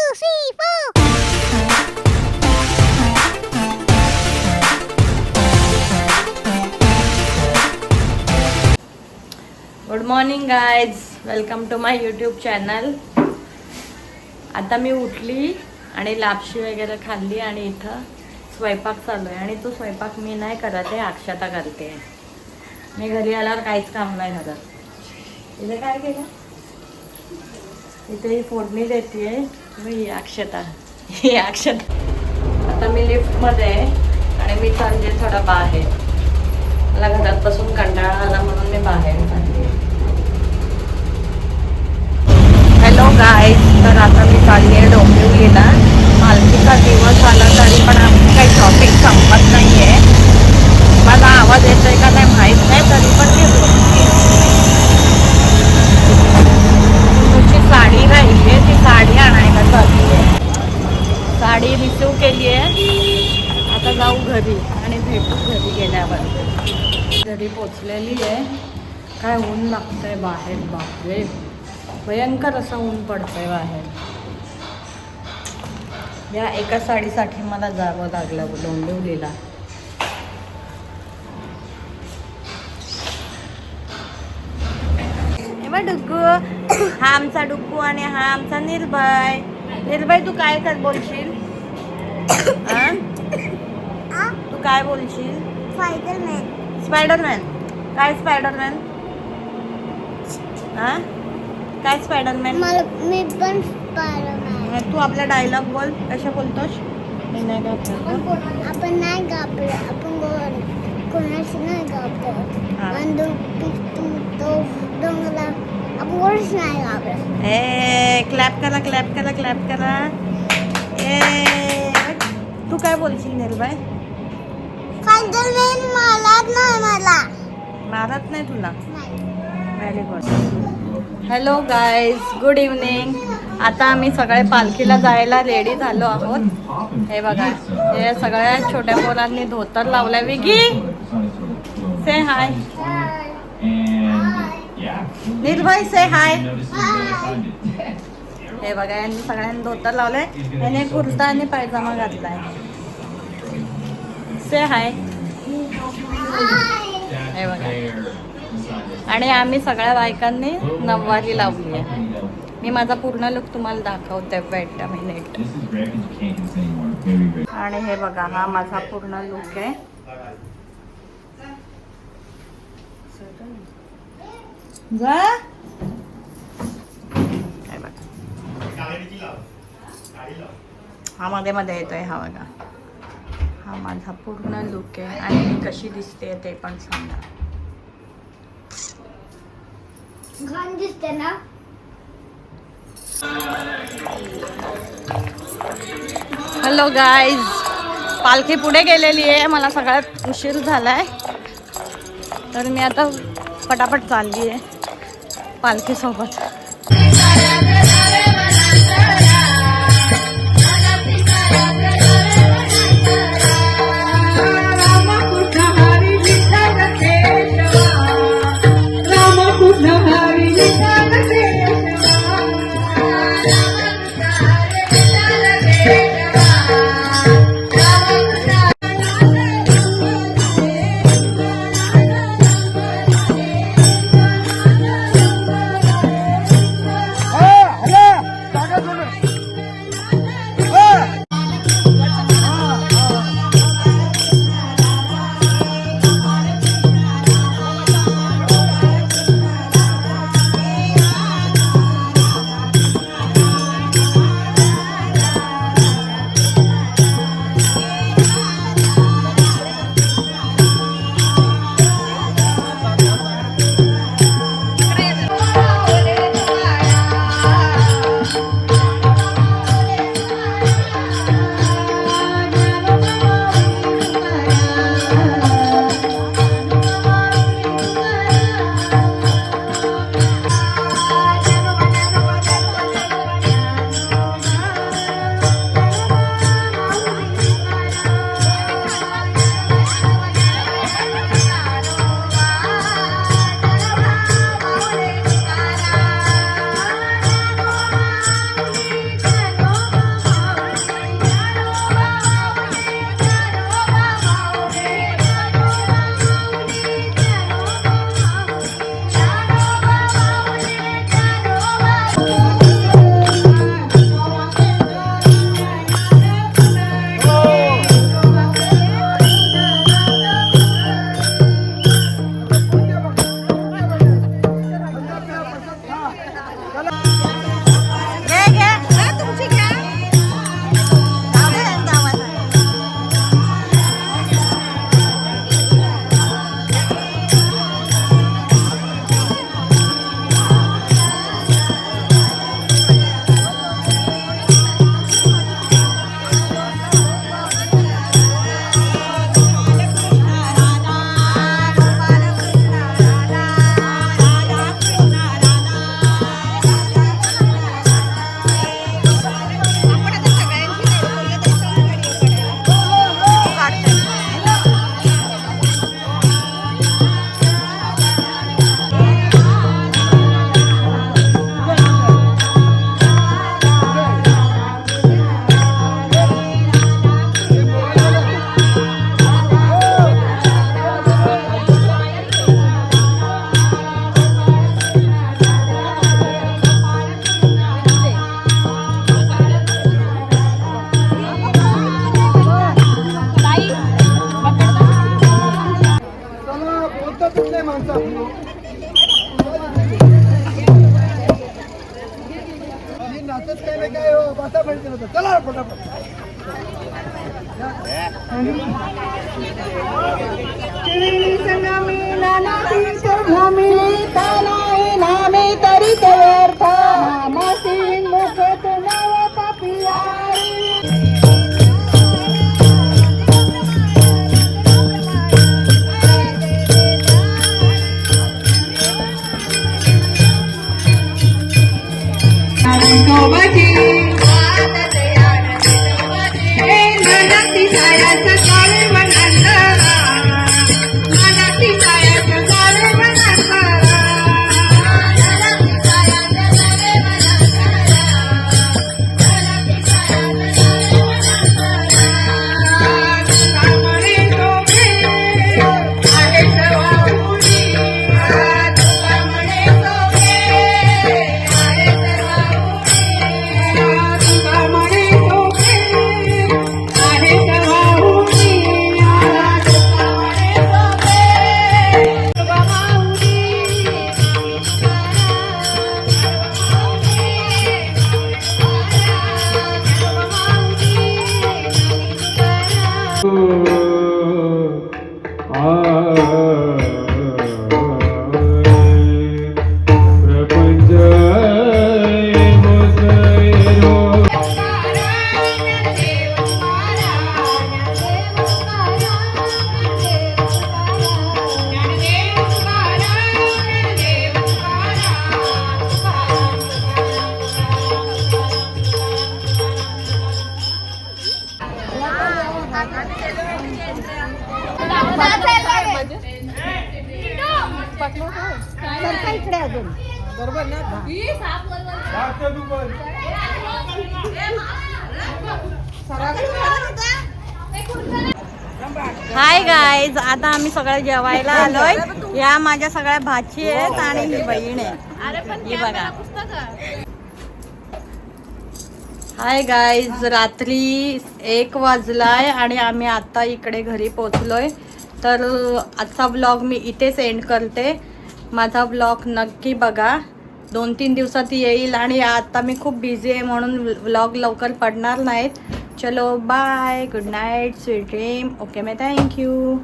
3, 4. Good morning guys, welcome to my YouTube channel. आता मी उठली आणि लापशी वगैरे खाल्ली आणि इथं स्वयंपाक चालू आहे. आणि तो स्वयंपाक मी नाही करत आहे, अक्षता करते. मी घरी आल्यावर काहीच काम नाही करत. इथे काय केलं, इथे ही फोडणी देते मी. अक्षता, ही अक्षता. आता मी लिफ्टमध्ये आहे आणि मी चालले थोडा बाहेर. मला घरात बसून कंटाळा आला म्हणून मी बाहेर चालली. हॅलो गाईज, तर आता मी चालली आहे डोंबिवलीला. पालखीचा दिवस आला तरी पण आमची काही शॉपिंग संपत नाही आहे. मला आवाज येतोय का नाही माहीत नाही, तरी पण मी बोलते. तुझी साडी राहिली आहे, ती साडी आणायला चालली आहे. साडी रिसीव केली आहे. आता जाऊ घरी आणि भेटू घरी गेल्यावर. घरी पोचलेली आहे. काय ऊन लागतंय बाहेर, बापरे भयंकर असं ऊन पडतंय बाहेर. या एका साडीसाठी मला जावं लागलं डोंबिवलीला. हे डुग्गू, हा आमचा डुग्गू आणि हा आमचा निर्भय. निर्भय, तू काय कर बोलशील? तू काय बोलशील? स्पायडरमॅन. स्पायडरमॅन? काय स्पायडरमॅन? हा काय स्पायडरमॅन? मी पण स्पायडरमॅन. तू आपला डायलॉग बोल. कशा बोलतोस? मी नाही घाबरत. आपण नाही घाबरत, आपण कोणाशी नाही घाबरत. डोंगराला आपण कोणाशी नाही घाबरत. ए क्लॅप करा, क्लॅप करा, क्लॅप करा. ए तू काय बोलशील निर्भय? स्पायडरमॅन मारत नाही मला. मारत नाही तुला? Very good. Hello guys, good evening. आता आम्ही सगळे पालखीला जायला रेडी झालो आहोत. हे बघा, हे सगळ्या छोट्या पोरांनी धोतर लावलाय. विगी से हाय. निर्भय से हाय. हे बघा, यांनी सगळ्यांनी धोतर लावलंय. याने कुर्ता आणि पायजामा घातलाय. से हाय. हे बघा, आणि आम्ही सगळ्या बायकांनी नऊवारी लावली आहे. मी माझा पूर्ण लुक तुम्हाला दाखवते. Weight a minute. आणि हे बघा, हा माझा पूर्ण लुक आहे. जा. हे बघा, हा मध्ये मध्ये येतोय. हा बघा, हा माझा पूर्ण लुक आहे. आणि मी कशी दिसते ते पण सांगा. घाण दिसते ना. हॅलो गाईज, पालखी पुढे गेलेली आहे. मला सगळ्यात उशीर झालाय, तर मी आता पटापट चालली आहे पालखीसोबत. चला पटापट तरी व्यर्थ नामसी मुख नव पपियारी इकडे अजून बरोबर ना हाय गाईज, आता आम्ही सगळे जेवायला आलोय. या माझ्या सगळ्या भाची आहेत आणि ही बहीण आहे. ही बघा. हाय गाईज, रात्री 1 वाजलाय आणि आम्ही आता इकडे घरी पोचलोय. तर आजचा व्लॉग मी इथेच एंड करते. माझा व्लॉग नक्की बघा, 2-3 दिवसात येईल. आणि आता मी खूप बिझी आहे म्हणून व्लॉग लवकर पडणार नाहीत. चलो bye, good night, sweet dream. Okay, मैं थँक्यू.